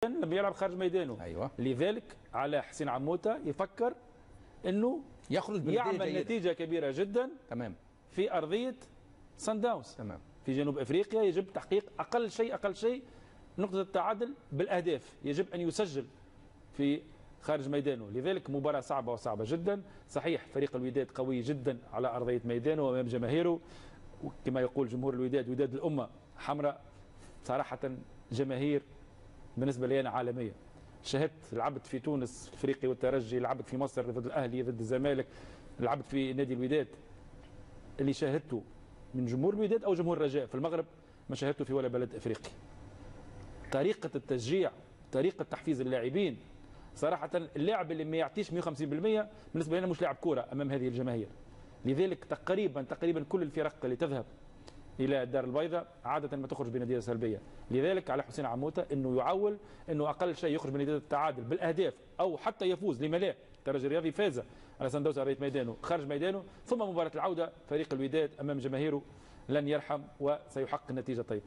لما يلعب خارج ميدانه. أيوة. لذلك على حسين عموته يفكر انه يعمل نتيجه كبيره جدا. تمام. في ارضيه سان داونز. تمام. في جنوب افريقيا يجب تحقيق اقل شيء نقطه التعادل بالاهداف، يجب ان يسجل في خارج ميدانه. لذلك مباراه صعبه جدا. صحيح فريق الوداد قوي جدا على ارضيه ميدانه وامام جماهيره، وكما يقول جمهور الوداد وداد الامه حمراء صراحه، جماهير بالنسبه لي انا عالميه. شاهدت، لعبت في تونس الافريقي والترجي، لعبت في مصر ضد الاهلي ضد الزمالك، لعبت في نادي الوداد. اللي شاهدته من جمهور الوداد او جمهور الرجاء في المغرب ما شاهدته في ولا بلد افريقي. طريقه التشجيع، طريقه تحفيز اللاعبين، صراحه اللاعب اللي ما يعطيش 150% بالنسبه لنا مش لاعب كوره امام هذه الجماهير. لذلك تقريبا كل الفرق اللي تذهب الى الدار البيضاء عاده ما تخرج بنتيجه سلبيه. لذلك على حسين عموته انه يعول انه اقل شيء يخرج بنتيجه التعادل بالاهداف او حتى يفوز. لما لا؟ الترجي الرياضي فاز على سان داونز على ميدانه خارج ميدانه، ثم مباراه العوده فريق الوداد امام جماهيره لن يرحم وسيحقق النتيجه طيبه.